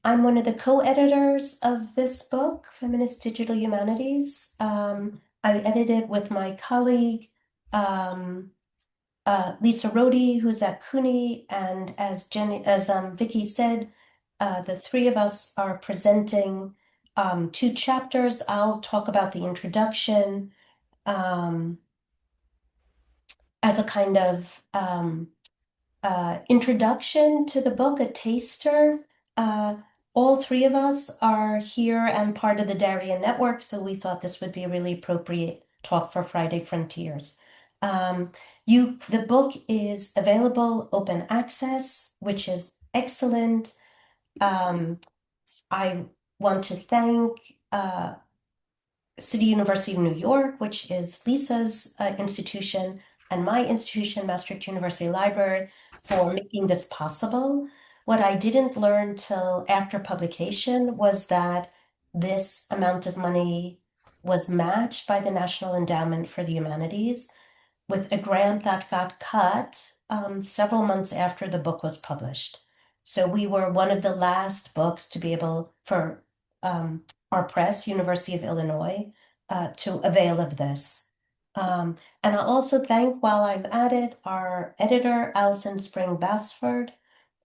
I'm one of the co-editors of this book, Feminist Digital Humanities. I edited with my colleague, Lisa Rohde, who's at CUNY, and as Vicky said, the three of us are presenting two chapters. I'll talk about the introduction as a kind of introduction to the book, a taster. All three of us are here and part of the DARIAH network, so we thought this would be a really appropriate talk for Friday Frontiers. The book is available open access, which is excellent. I want to thank City University of New York, which is Lisa's institution, and my institution, Maastricht University Library, for making this possible. What I didn't learn till after publication was that this amount of money was matched by the National Endowment for the Humanities with a grant that got cut several months after the book was published. So we were one of the last books to be able, for our press, University of Illinois, to avail of this. And I'll also thank, while I'm at it, our editor, Alison Spring Basford,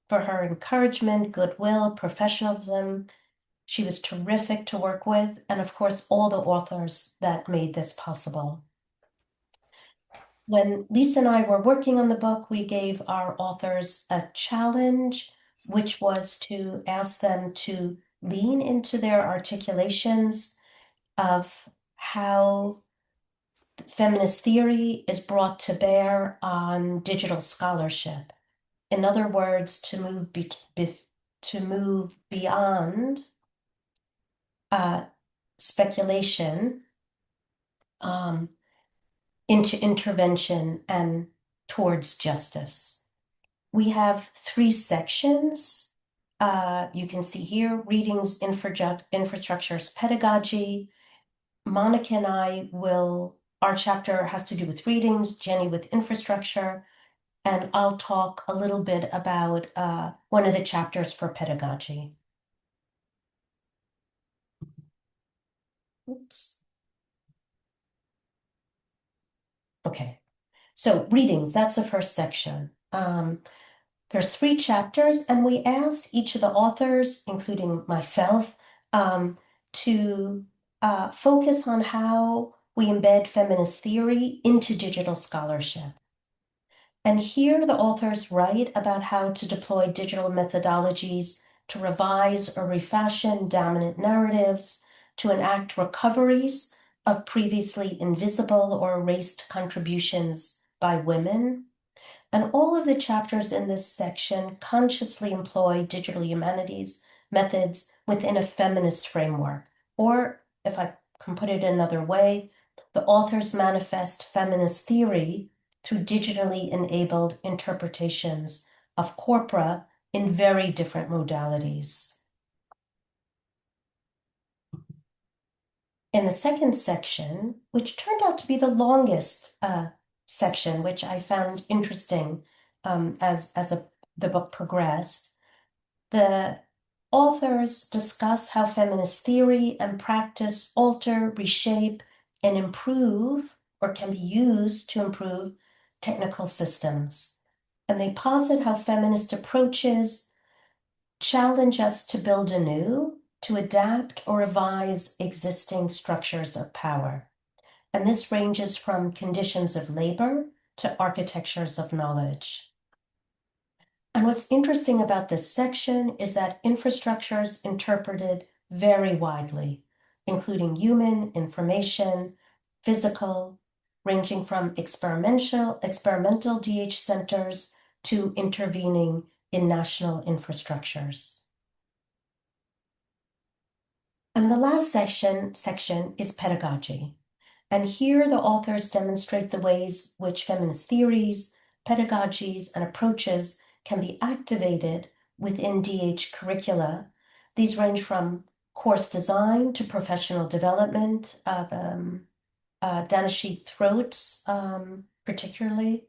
for her encouragement, goodwill, professionalism. She was terrific to work with, and of course, all the authors that made this possible. When Lisa and I were working on the book, we gave our authors a challenge, which was to ask them to lean into their articulations of how feminist theory is brought to bear on digital scholarship. In other words, to move beyond speculation into intervention and towards justice. We have three sections. You can see here, readings, infrastructures, pedagogy. Monika and I our chapter has to do with readings, Jenny with infrastructure, and I'll talk a little bit about one of the chapters for pedagogy. Oops. Okay, so readings, that's the first section. There's three chapters, and we asked each of the authors, including myself, to focus on how we embed feminist theory into digital scholarship. And here the authors write about how to deploy digital methodologies to revise or refashion dominant narratives, to enact recoveries of previously invisible or erased contributions by women. And all of the chapters in this section consciously employ digital humanities methods within a feminist framework. Or, if I can put it another way, the authors manifest feminist theory through digitally enabled interpretations of corpora in very different modalities. In the second section, which turned out to be the longest section, which I found interesting as the book progressed, the authors discuss how feminist theory and practice alter, reshape, and improve, or can be used to improve, technical systems. And they posit how feminist approaches challenge us to build anew, to adapt or revise existing structures of power. And this ranges from conditions of labor to architectures of knowledge. And what's interesting about this section is that infrastructures interpreted very widely, including human, information, physical, ranging from experimental DH centers to intervening in national infrastructures. And the last section is pedagogy. And here the authors demonstrate the ways which feminist theories, pedagogies, and approaches can be activated within DH curricula. These range from course design to professional development, Danashi Throats particularly.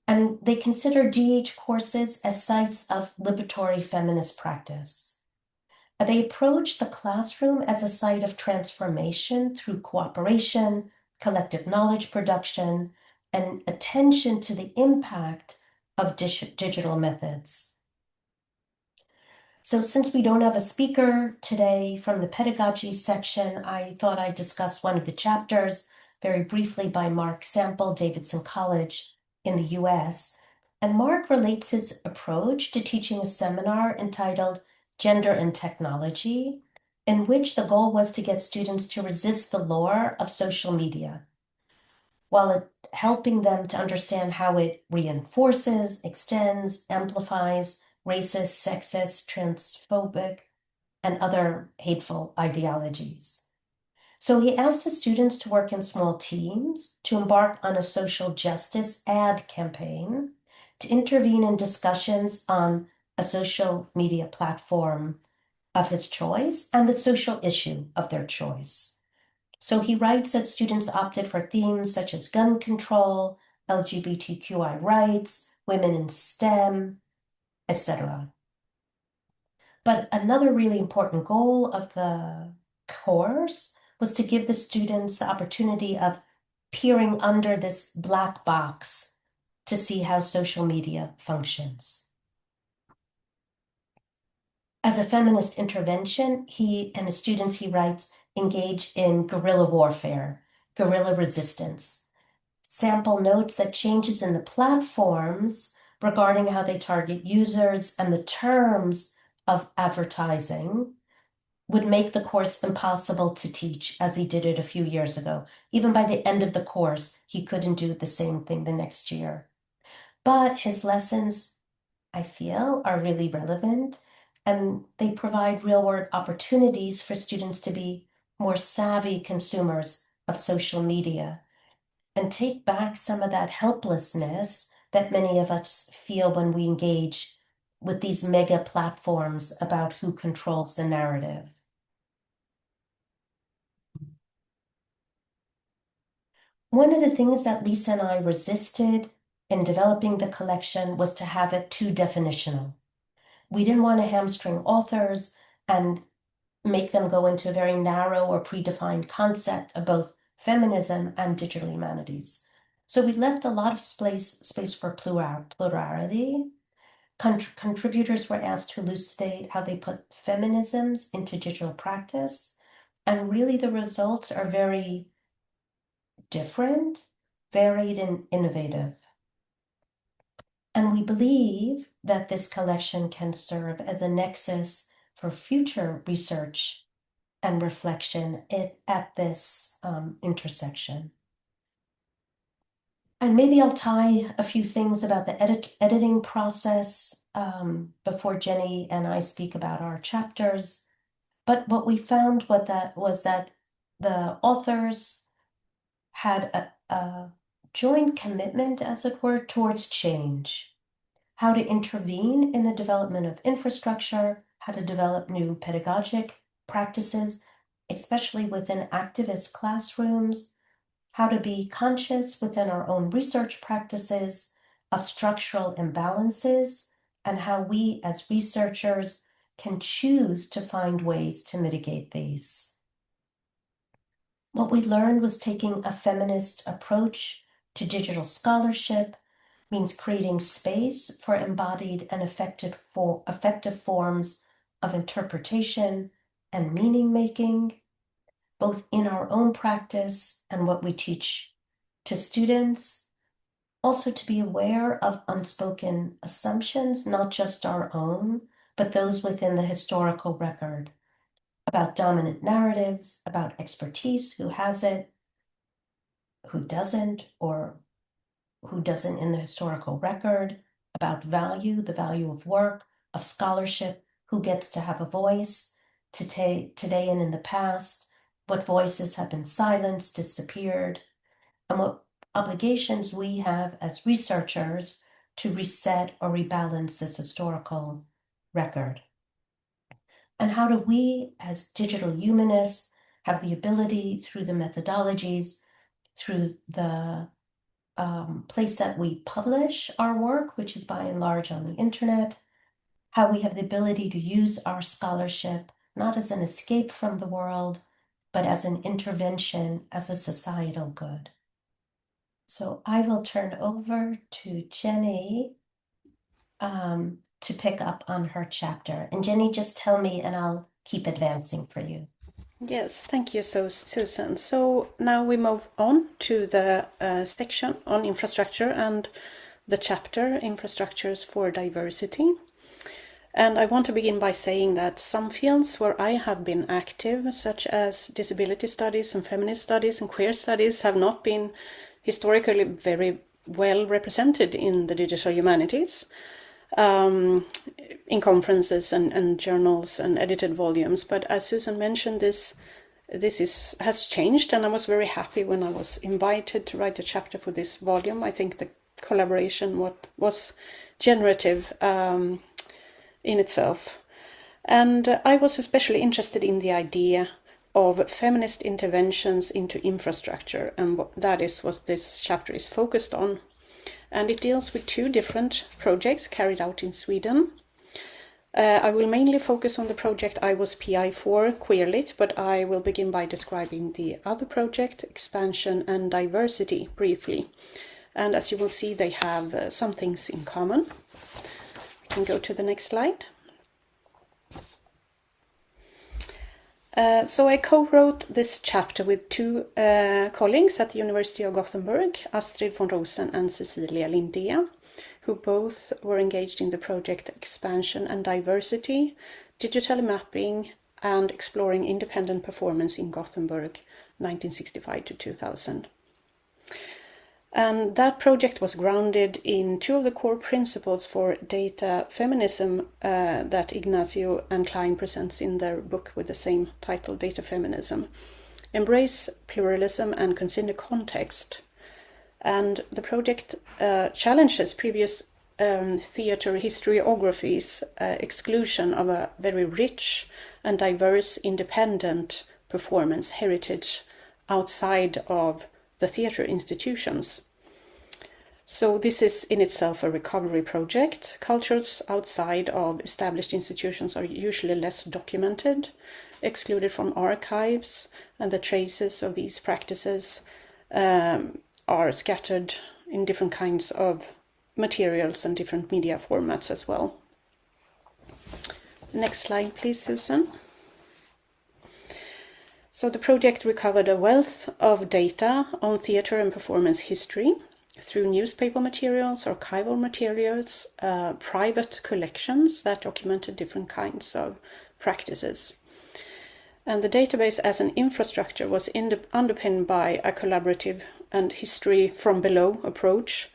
And they consider DH courses as sites of liberatory feminist practice. They approach the classroom as a site of transformation through cooperation, collective knowledge production, and attention to the impact of digital methods. So since we don't have a speaker today from the pedagogy section, I thought I'd discuss one of the chapters very briefly by Mark Sample, Davidson College in the US. And Mark relates his approach to teaching a seminar entitled Gender and Technology, in which the goal was to get students to resist the lure of social media, while helping them to understand how it reinforces, extends, amplifies racist, sexist, transphobic, and other hateful ideologies. So he asked his students to work in small teams, to embark on a social justice ad campaign, to intervene in discussions on a social media platform of his choice and the social issue of their choice. So he writes that students opted for themes such as gun control, LGBTQI rights, women in STEM, etc. But another really important goal of the course was to give the students the opportunity of peering under this black box to see how social media functions. As a feminist intervention, he and his students, he writes, engage in guerrilla warfare, guerrilla resistance. Sample notes that changes in the platforms regarding how they target users and the terms of advertising would make the course impossible to teach as he did it a few years ago. Even by the end of the course, he couldn't do the same thing the next year. But his lessons, I feel, are really relevant, and they provide real-world opportunities for students to be more savvy consumers of social media and take back some of that helplessness that many of us feel when we engage with these mega platforms about who controls the narrative. One of the things that Lisa and I resisted in developing the collection was to have it too definitional. We didn't want to hamstring authors and make them go into a very narrow or predefined concept of both feminism and digital humanities. So we left a lot of space for plurality. Contributors were asked to elucidate how they put feminisms into digital practice. And really the results are very different, varied, and innovative. And we believe that this collection can serve as a nexus for future research and reflection at this intersection. And maybe I'll tie a few things about the editing process before Jenny and I speak about our chapters. But what we found was that the authors had a joint commitment, as it were, towards change, how to intervene in the development of infrastructure, how to develop new pedagogic practices, especially within activist classrooms, how to be conscious within our own research practices of structural imbalances, and how we as researchers can choose to find ways to mitigate these. What we learned was taking a feminist approach to digital scholarship means creating space for embodied and effective forms of interpretation and meaning making, both in our own practice and what we teach to students. Also to be aware of unspoken assumptions, not just our own, but those within the historical record, about dominant narratives, about expertise, who has it, who doesn't, or who doesn't in the historical record, about value, the value of work, of scholarship, who gets to have a voice today and in the past, what voices have been silenced, disappeared, and what obligations we have as researchers to reset or rebalance this historical record. And how do we, as digital humanists, have the ability through the methodologies, through the place that we publish our work, which is by and large on the internet, how we have the ability to use our scholarship not as an escape from the world, but as an intervention, as a societal good. So I will turn over to Jenny to pick up on her chapter. And Jenny, just tell me and I'll keep advancing for you. Yes, thank you, Susan. So now we move on to the section on infrastructure and the chapter Infrastructures for Diversity. And I want to begin by saying that some fields where I have been active, such as disability studies and feminist studies and queer studies, have not been historically very well represented in the digital humanities, in conferences and journals and edited volumes. But as Susan mentioned, this has changed, and I was very happy when I was invited to write a chapter for this volume. I think the collaboration was generative in itself. And I was especially interested in the idea of feminist interventions into infrastructure, and that is what this chapter is focused on. And it deals with two different projects carried out in Sweden. I will mainly focus on the project I was PI for, Queerlit, but I will begin by describing the other project, Expansion and Diversity, briefly. And as you will see, they have some things in common. We can go to the next slide. So I co-wrote this chapter with two colleagues at the University of Gothenburg, Astrid von Rosen and Cecilia Lindea, who both were engaged in the project Expansion and Diversity, Digital Mapping and Exploring Independent Performance in Gothenburg, 1965 to 2000. And that project was grounded in two of the core principles for data feminism that Ignacio and Klein presents in their book with the same title, Data Feminism. Embrace pluralism and consider context. And the project challenges previous theater historiography's exclusion of a very rich and diverse independent performance heritage outside of the theatre institutions. So this is in itself a recovery project. Cultures outside of established institutions are usually less documented, excluded from archives, and the traces of these practices are scattered in different kinds of materials and different media formats as well. Next slide, please, Susan. So the project recovered a wealth of data on theatre and performance history through newspaper materials, archival materials, private collections that documented different kinds of practices. And the database as an infrastructure was underpinned by a collaborative and history from below approach,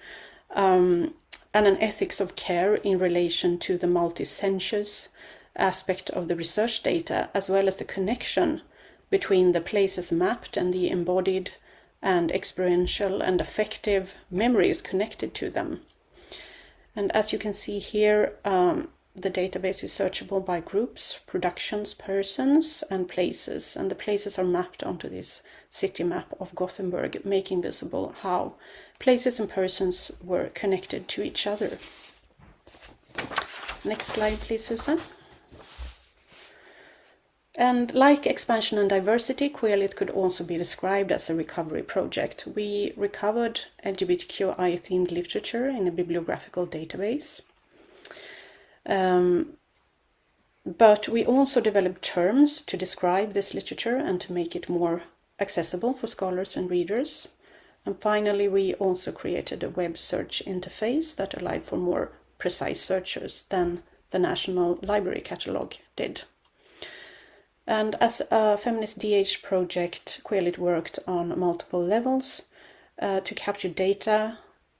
and an ethics of care in relation to the multi-sensuous aspect of the research data, as well as the connection between the places mapped and the embodied and experiential and affective memories connected to them. And as you can see here, the database is searchable by groups, productions, persons, and places. And the places are mapped onto this city map of Gothenburg, making visible how places and persons were connected to each other. Next slide, please, Susan. And like Expansion and Diversity, Queerlit could also be described as a recovery project. We recovered LGBTQI-themed literature in a bibliographical database. But we also developed terms to describe this literature and to make it more accessible for scholars and readers. And finally, we also created a web search interface that allowed for more precise searches than the National Library Catalogue did. And as a feminist DH project, Queerlit worked on multiple levels to capture data,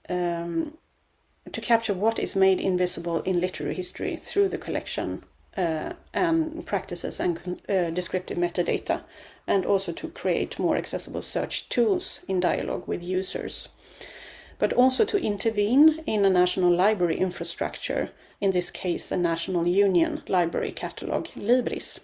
to capture what is made invisible in literary history through the collection and practices and descriptive metadata, and also to create more accessible search tools in dialogue with users. But also to intervene in a national library infrastructure, in this case the National Union Library Catalogue, Libris.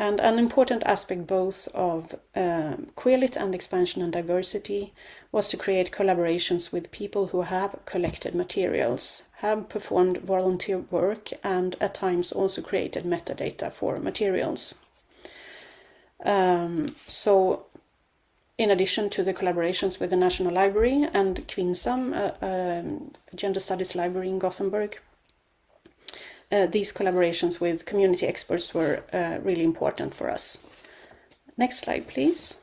And an important aspect both of Queerlit and Expansion and Diversity was to create collaborations with people who have collected materials, have performed volunteer work, and at times also created metadata for materials. So in addition to the collaborations with the National Library and Kvinsam, a gender studies library in Gothenburg, these collaborations with community experts were really important for us. Next slide, please.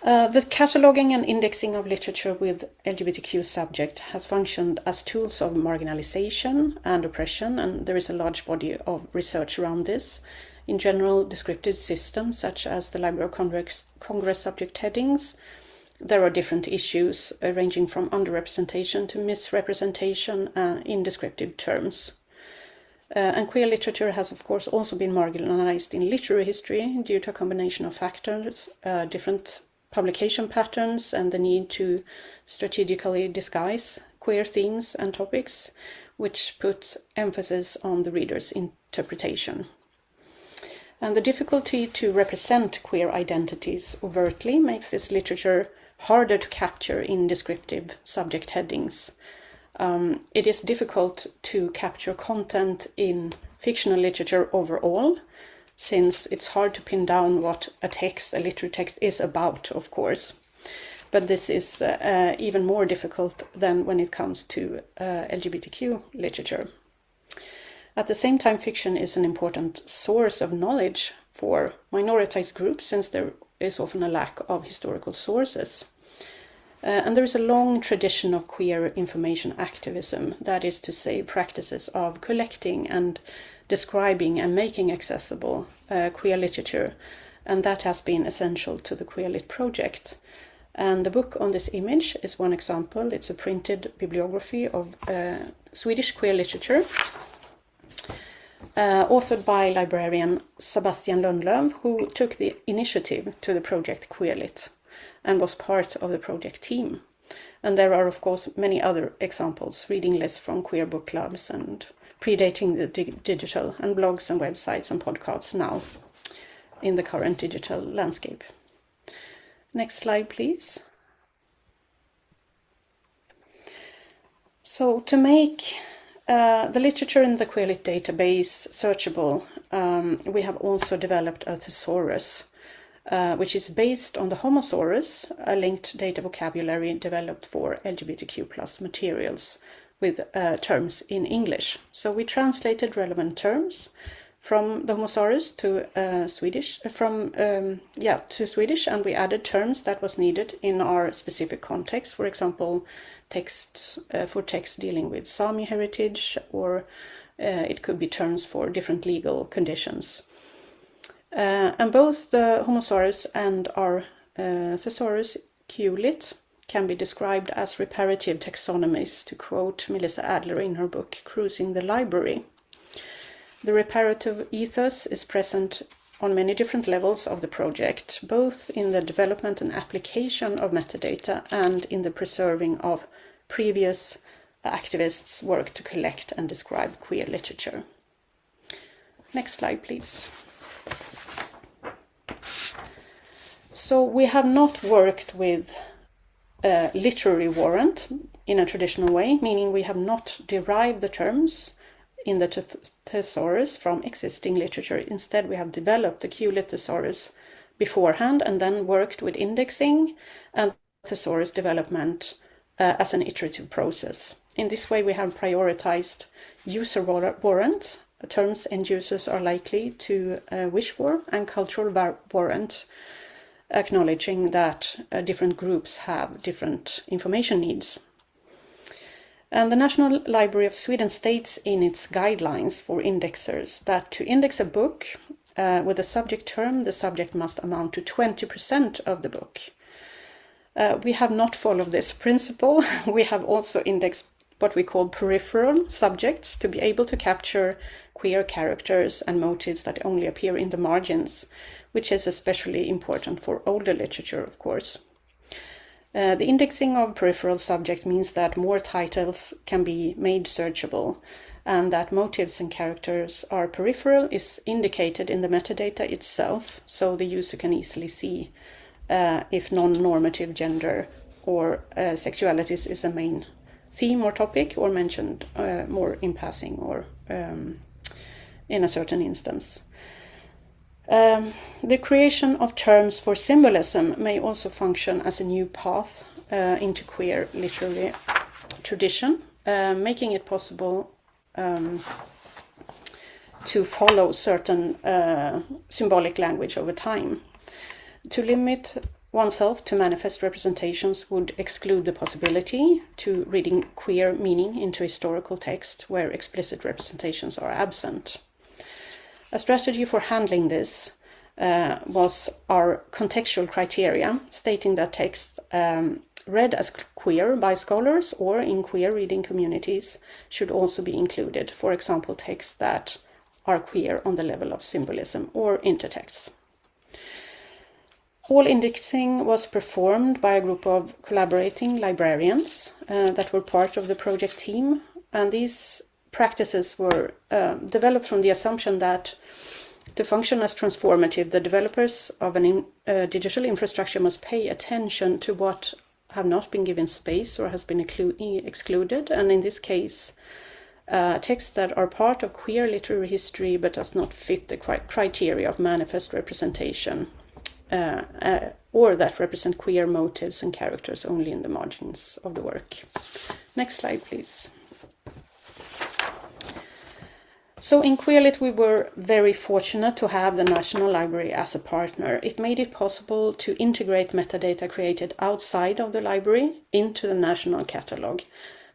The cataloging and indexing of literature with LGBTQ subject has functioned as tools of marginalization and oppression, and there is a large body of research around this. In general, descriptive systems such as the Library of Congress subject headings, there are different issues ranging from underrepresentation to misrepresentation in descriptive terms. And queer literature has, of course, also been marginalized in literary history due to a combination of factors, different publication patterns, and the need to strategically disguise queer themes and topics, which puts emphasis on the reader's interpretation. And the difficulty to represent queer identities overtly makes this literature harder to capture in descriptive subject headings. It is difficult to capture content in fictional literature overall, since it's hard to pin down what a literary text is about, of course. But this is even more difficult than when it comes to LGBTQ literature. At the same time, fiction is an important source of knowledge for minoritized groups, since there is often a lack of historical sources. And there is a long tradition of queer information activism, that is to say, practices of collecting and describing and making accessible queer literature, and that has been essential to the Queerlit project. And the book on this image is one example. It's a printed bibliography of Swedish queer literature, authored by librarian Sebastian Lundlöv, who took the initiative to the project Queerlit and was part of the project team. And there are, of course, many other examples, reading lists from queer book clubs and predating the digital, and blogs and websites and podcasts now in the current digital landscape. Next slide, please. So to make the literature in the Queerlit database searchable, we have also developed a thesaurus, which is based on the Homosaurus, a linked data vocabulary developed for LGBTQ+ materials with terms in English. So we translated relevant terms from the Homosaurus to Swedish, to Swedish, and we added terms that was needed in our specific context. For example, texts for text dealing with Sami heritage, or it could be terms for different legal conditions. And both the Homosaurus and our thesaurus Queerlit can be described as reparative taxonomies, to quote Melissa Adler in her book Cruising the Library. The reparative ethos is present on many different levels of the project, both in the development and application of metadata and in the preserving of previous activists' work to collect and describe queer literature. Next slide, please. So we have not worked with a literary warrant in a traditional way, meaning we have not derived the terms in the thesaurus from existing literature. Instead, we have developed the Queerlit thesaurus beforehand and then worked with indexing and thesaurus development as an iterative process. In this way, we have prioritized user warrants, terms end users are likely to wish for, and cultural warrant, acknowledging that different groups have different information needs. And the National Library of Sweden states in its guidelines for indexers that to index a book with a subject term, the subject must amount to 20% of the book. We have not followed this principle. We have also indexed what we call peripheral subjects to be able to capture queer characters and motives that only appear in the margins, which is especially important for older literature, of course. The indexing of peripheral subjects means that more titles can be made searchable, and that motives and characters are peripheral is indicated in the metadata itself, so the user can easily see if non-normative gender or sexualities is a main theme or topic, or mentioned more in passing or in a certain instance. The creation of terms for symbolism may also function as a new path into queer literary tradition, making it possible to follow certain symbolic language over time. To limit oneself to manifest representations would exclude the possibility to reading queer meaning into historical text where explicit representations are absent. A strategy for handling this was our contextual criteria, stating that texts read as queer by scholars or in queer reading communities should also be included, for example, texts that are queer on the level of symbolism or intertexts. All indexing was performed by a group of collaborating librarians that were part of the project team, and these practices were developed from the assumption that to function as transformative, the developers of an digital infrastructure must pay attention to what have not been given space or has been excluded, and in this case, texts that are part of queer literary history but does not fit the criteria of manifest representation, or that represent queer motives and characters only in the margins of the work. Next slide, please. So in Queerlit, we were very fortunate to have the National Library as a partner. It made it possible to integrate metadata created outside of the library into the national catalogue.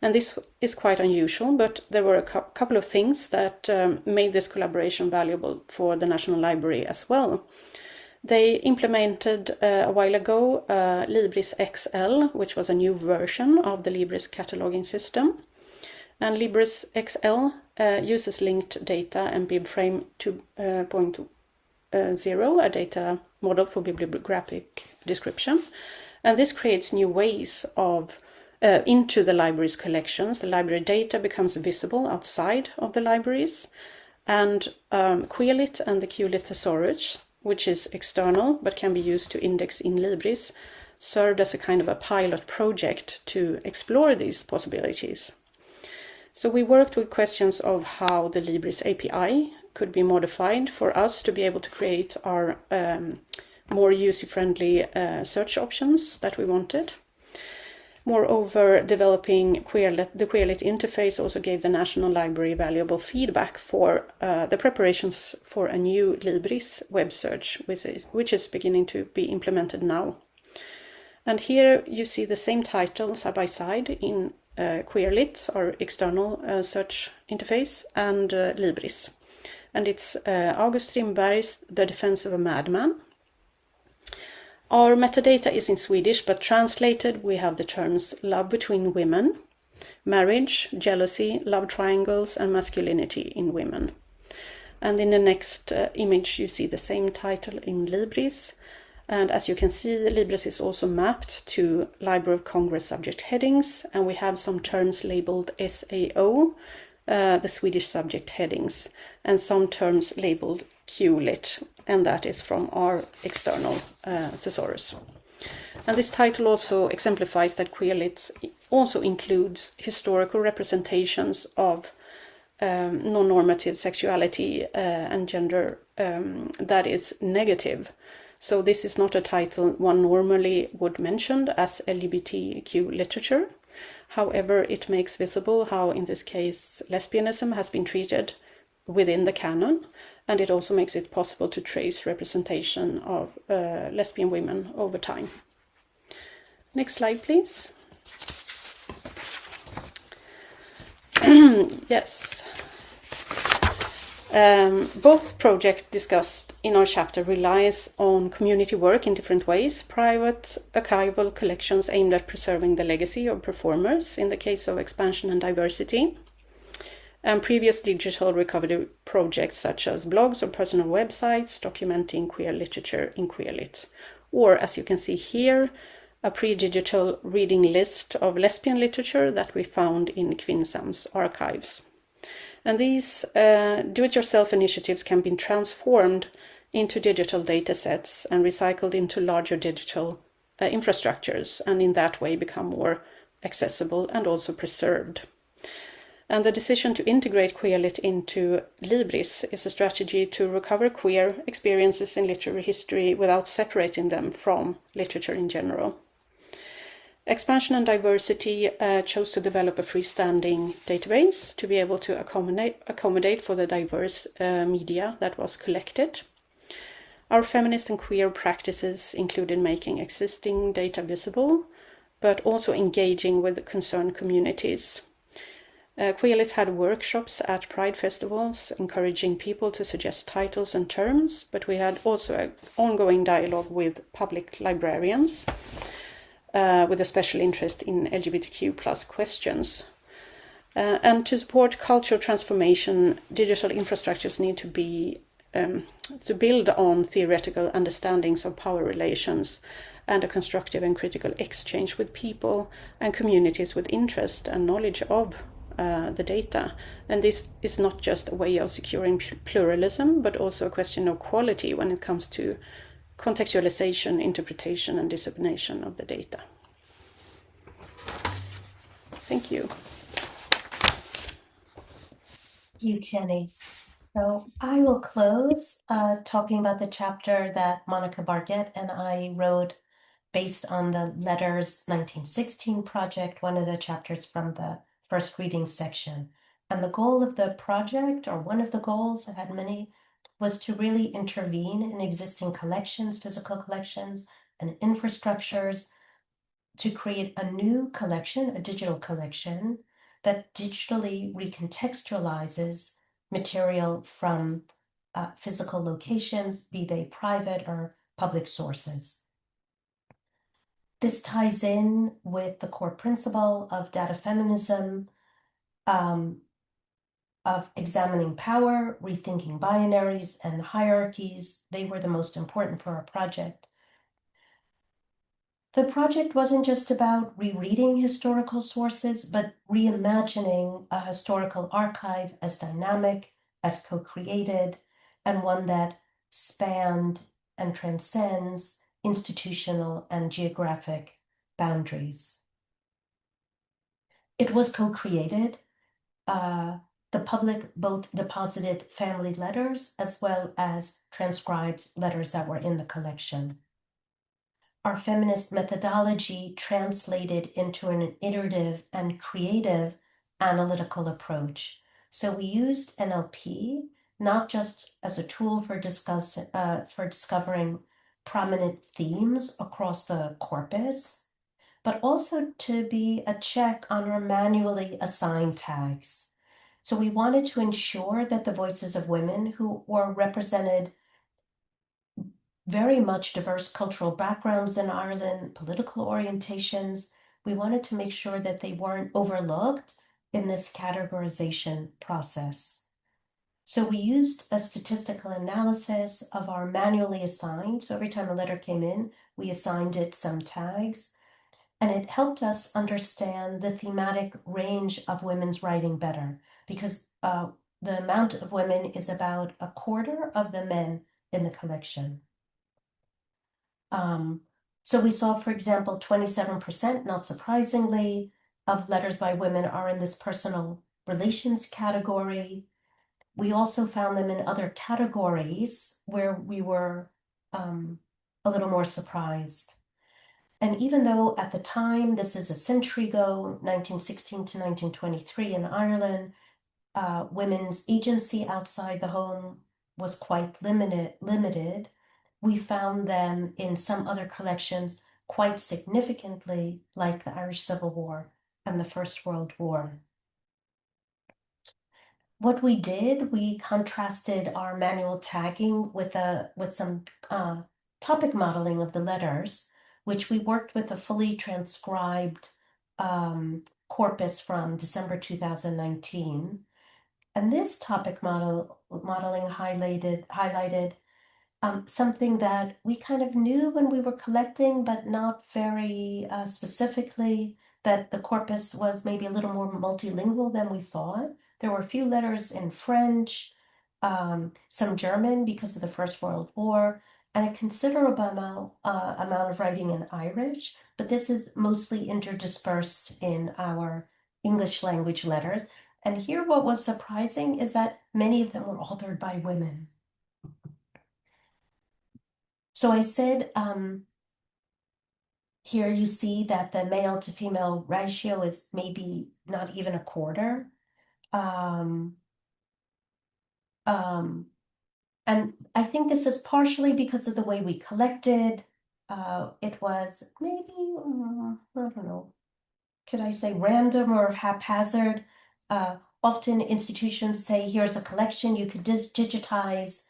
And this is quite unusual, but there were a couple of things that made this collaboration valuable for the National Library as well. They implemented a while ago Libris XL, which was a new version of the Libris cataloging system. And Libris XL uses linked data and BibFrame 2.0, a data model for bibliographic description. And this creates new ways of into the library's collections. The library data becomes visible outside of the libraries. And Queerlit and the Qlit thesaurus, which is external but can be used to index in Libris, served as a kind of a pilot project to explore these possibilities. So we worked with questions of how the Libris API could be modified for us to be able to create our more user-friendly search options that we wanted. Moreover, developing the Queerlit interface also gave the National Library valuable feedback for the preparations for a new Libris web search, which is beginning to be implemented now. And here you see the same title side by side in Queerlit, our external search interface, and Libris. And it's August Strindberg's The Defense of a Madman. Our metadata is in Swedish, but translated we have the terms love between women, marriage, jealousy, love triangles, and masculinity in women. And in the next image you see the same title in Libris. And as you can see, Libris is also mapped to Library of Congress subject headings, and we have some terms labeled SAO, the Swedish subject headings, and some terms labeled Qlit, and that is from our external thesaurus. And this title also exemplifies that Queerlit also includes historical representations of non-normative sexuality and gender that is negative. So this is not a title one normally would mention as LGBTQ literature. However, it makes visible how, in this case, lesbianism has been treated within the canon, and it also makes it possible to trace representation of lesbian women over time. Next slide, please. Yes. Both projects discussed in our chapter relies on community work in different ways. Private archival collections aimed at preserving the legacy of performers in the case of expansion and diversity. And previous digital recovery projects such as blogs or personal websites documenting queer literature in Queerlit. Or, as you can see here, a pre-digital reading list of lesbian literature that we found in Kvinsam's archives. And these do-it-yourself initiatives can be transformed into digital data sets and recycled into larger digital infrastructures, and in that way become more accessible and also preserved. And the decision to integrate Queerlit into Libris is a strategy to recover queer experiences in literary history without separating them from literature in general. Expansion and Diversity chose to develop a freestanding database to be able to accommodate for the diverse media that was collected. Our feminist and queer practices included making existing data visible, but also engaging with concerned communities. Queerlit had workshops at Pride festivals, encouraging people to suggest titles and terms, but we had also an ongoing dialogue with public librarians with a special interest in LGBTQ plus questions. And to support cultural transformation, digital infrastructures need to be to build on theoretical understandings of power relations and a constructive and critical exchange with people and communities with interest and knowledge of the data. And this is not just a way of securing pluralism, but also a question of quality when it comes to contextualization, interpretation, and dissemination of the data. Thank you. Thank you, Jenny. So I will close talking about the chapter that Monika Barget and I wrote based on the Letters 1916 project, one of the chapters from the first reading section. And the goal of the project, or one of the goals, I had many, was to really intervene in existing collections, physical collections, and infrastructures to create a new collection, a digital collection, that digitally recontextualizes material from physical locations, be they private or public sources. This ties in with the core principle of data feminism, of examining power, rethinking binaries and hierarchies. They were the most important for our project. The project wasn't just about rereading historical sources, but reimagining a historical archive as dynamic, as co-created, and one that spanned and transcends institutional and geographic boundaries. It was co-created. The public both deposited family letters as well as transcribed letters that were in the collection. Our feminist methodology translated into an iterative and creative analytical approach. So we used NLP not just as a tool for discovering prominent themes across the corpus, but also to be a check on our manually assigned tags. So we wanted to ensure that the voices of women who were represented very much diverse cultural backgrounds in Ireland, political orientations. We wanted to make sure that they weren't overlooked in this categorization process. So we used a statistical analysis of our manually assigned. So every time a letter came in, we assigned it some tags. And it helped us understand the thematic range of women's writing better, because the amount of women is about a quarter of the men in the collection. So we saw, for example, 27%, not surprisingly, of letters by women are in this personal relations category. We also found them in other categories where we were a little more surprised. And even though at the time, this is a century ago, 1916 to 1923 in Ireland, women's agency outside the home was quite limited. We found them in some other collections quite significantly, like the Irish Civil War and the First World War. What we did, we contrasted our manual tagging with some topic modeling of the letters, which we worked with a fully transcribed corpus from December 2019. And this topic modeling highlighted something that we kind of knew when we were collecting, but not very specifically, that the corpus was maybe a little more multilingual than we thought. There were a few letters in French, some German because of the First World War, and a considerable amount of writing in Irish, but this is mostly interdispersed in our English language letters. And here, what was surprising is that many of them were authored by women. So I said, here you see that the male to female ratio is maybe not even a quarter. Um, um, and I think this is partially because of the way we collected. It was maybe, I don't know, could I say random or haphazard? Often institutions say, here's a collection you could digitize.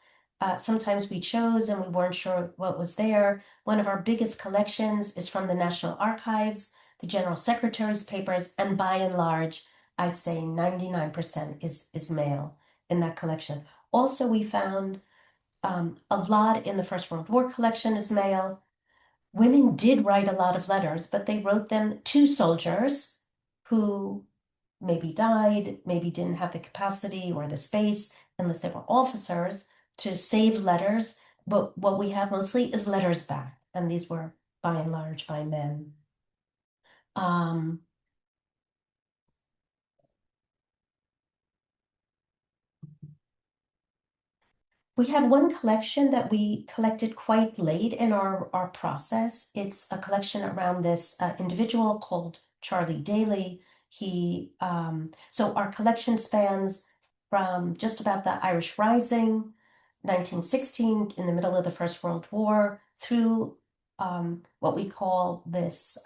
Sometimes we chose and we weren't sure what was there. One of our biggest collections is from the National Archives, the General Secretary's papers, and by and large, I'd say 99% is male in that collection. Also, we found a lot in the First World War collection is male. Women did write a lot of letters, but they wrote them to soldiers who maybe died, maybe didn't have the capacity or the space, unless they were officers, to save letters. But what we have mostly is letters back, and these were by and large by men. Um, We have one collection that we collected quite late in our process. It's a collection around this individual called Charlie Daly. So our collection spans from just about the Irish Rising, 1916, in the middle of the First World War, through what we call this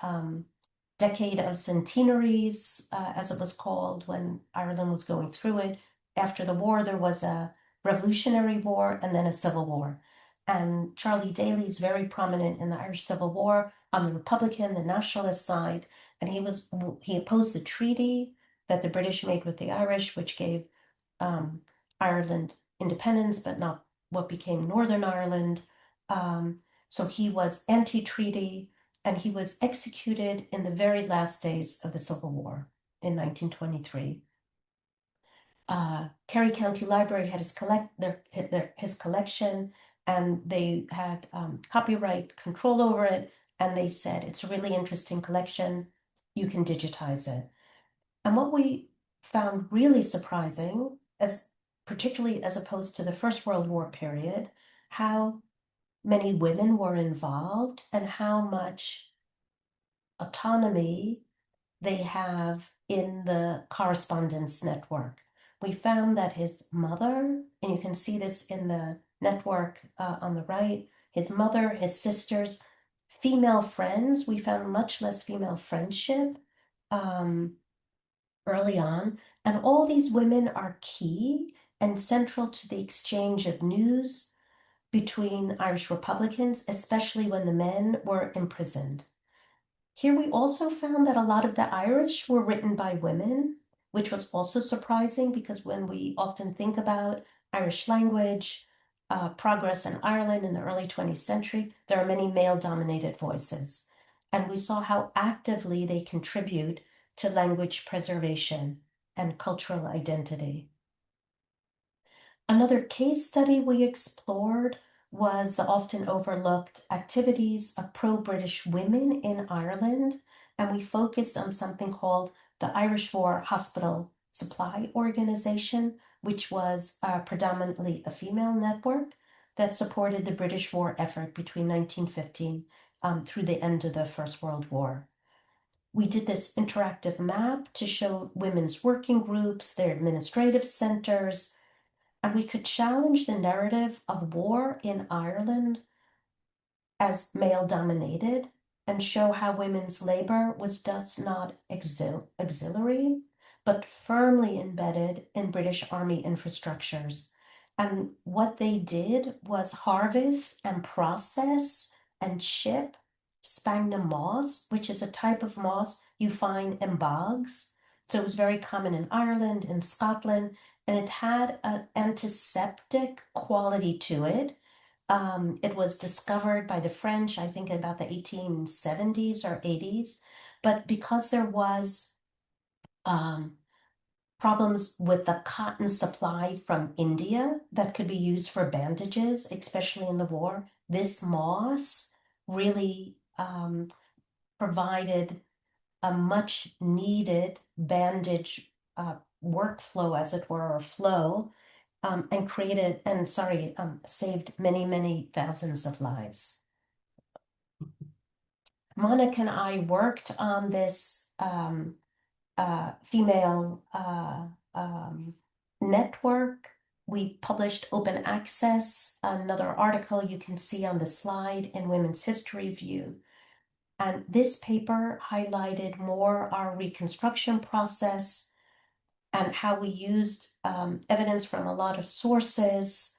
decade of centenaries, as it was called when Ireland was going through it. After the war, there was a Revolutionary War and then a Civil War. And Charlie Daly is very prominent in the Irish Civil War on the Republican, the nationalist side. And he opposed the treaty that the British made with the Irish, which gave Ireland independence, but not what became Northern Ireland. So he was anti-treaty, and he was executed in the very last days of the Civil War in 1923. Kerry County Library had his collection, and they had copyright control over it, and they said, it's a really interesting collection, you can digitize it. And what we found really surprising, particularly as opposed to the First World War period, how many women were involved and how much autonomy they have in the correspondence network. We found that his mother, and you can see this in the network on the right, his mother, his sisters, female friends, we found much less female friendship early on. And all these women are key and central to the exchange of news between Irish Republicans, especially when the men were imprisoned. Here we also found that a lot of the Irish were written by women, which was also surprising because when we often think about Irish language, progress in Ireland in the early 20th century, there are many male-dominated voices. And we saw how actively they contribute to language preservation and cultural identity. Another case study we explored was the often overlooked activities of pro-British women in Ireland, and we focused on something called the Irish War Hospital Supply Organization, which was predominantly a female network that supported the British war effort between 1915 through the end of the First World War. We did this interactive map to show women's working groups, their administrative centers, and we could challenge the narrative of war in Ireland as male dominated and show how women's labor was thus not auxiliary, but firmly embedded in British Army infrastructures. And what they did was harvest and process and ship sphagnum moss, which is a type of moss you find in bogs. So it was very common in Ireland, in Scotland, and it had an antiseptic quality to it. It was discovered by the French, I think, in about the 1870s or 80s. But because there was problems with the cotton supply from India that could be used for bandages, especially in the war. This moss really provided a much needed bandage workflow, as it were, or flow, and saved many, many thousands of lives. Monika and I worked on this female network. We published open access, another article you can see on the slide in Women's History View. And this paper highlighted more our reconstruction process and how we used evidence from a lot of sources.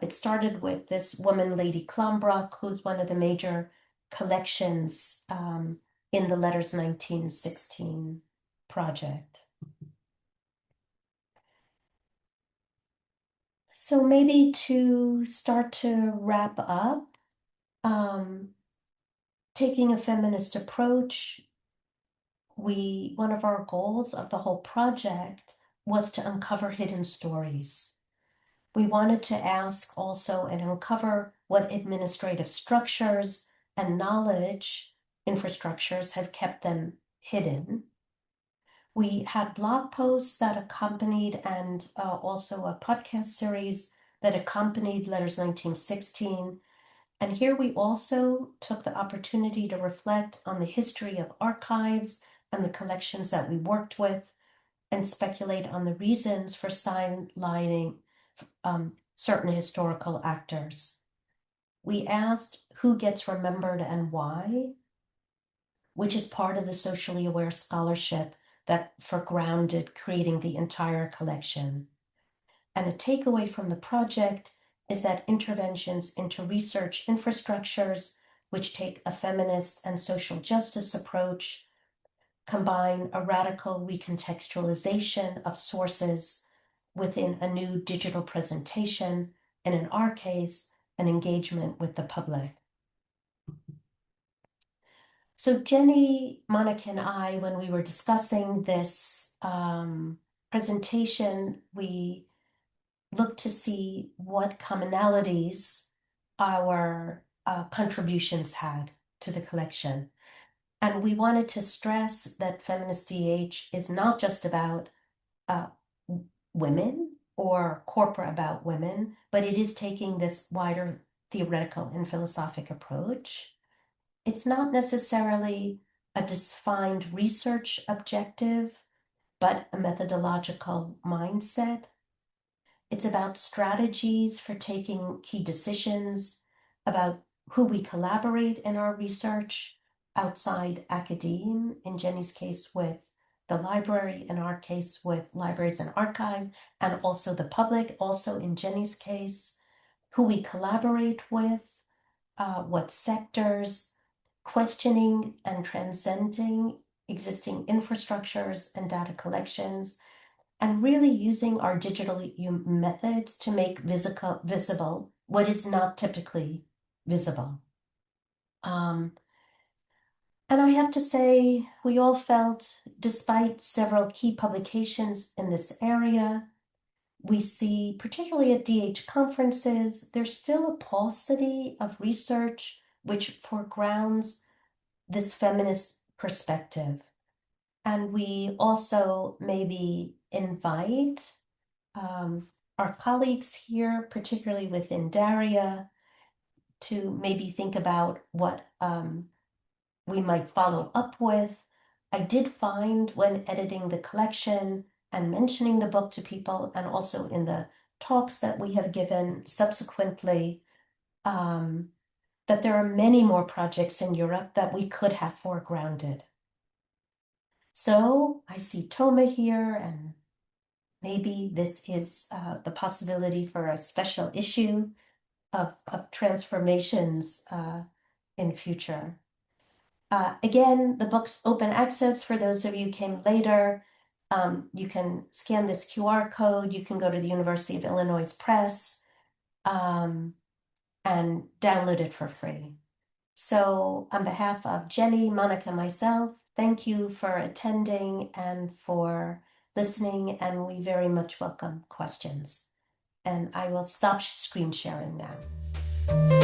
It started with this woman, Lady Clombrock, who's one of the major collections in the Letters 1916 project. So maybe to start to wrap up, taking a feminist approach, one of our goals of the whole project was to uncover hidden stories. We wanted to ask also and uncover what administrative structures and knowledge infrastructures have kept them hidden. We had blog posts that accompanied and also a podcast series that accompanied Letters 1916. And here we also took the opportunity to reflect on the history of archives and the collections that we worked with and speculate on the reasons for sidelining certain historical actors. We asked who gets remembered and why, which is part of the socially aware scholarship that foregrounded creating the entire collection. And a takeaway from the project is that interventions into research infrastructures, which take a feminist and social justice approach, combine a radical recontextualization of sources within a new digital presentation, and in our case, an engagement with the public. So Jenny, Monika, and I, when we were discussing this presentation, we looked to see what commonalities our contributions had to the collection. And we wanted to stress that Feminist DH is not just about women or corpora about women, but it is taking this wider theoretical and philosophic approach. It's not necessarily a defined research objective, but a methodological mindset. It's about strategies for taking key decisions, about who we collaborate in our research outside academe, in Jenny's case with the library, in our case with libraries and archives, and also the public, also in Jenny's case, who we collaborate with, what sectors, questioning and transcending existing infrastructures and data collections, and really using our digital methods to make visible what is not typically visible. And I have to say, we all felt, despite several key publications in this area, we see, particularly at DH conferences, there's still a paucity of research which foregrounds this feminist perspective. And we also maybe invite our colleagues here, particularly within DARIAH, to maybe think about what we might follow up with. I did find when editing the collection and mentioning the book to people, and also in the talks that we have given subsequently, that there are many more projects in Europe that we could have foregrounded. So I see Toma here, and maybe this is the possibility for a special issue of transformations in future. Again, the book's open access for those of you who came later. You can scan this QR code. You can go to the University of Illinois Press and download it for free. So on behalf of Jenny, Monika, and myself, thank you for attending and for listening, and we very much welcome questions. And I will stop screen sharing now.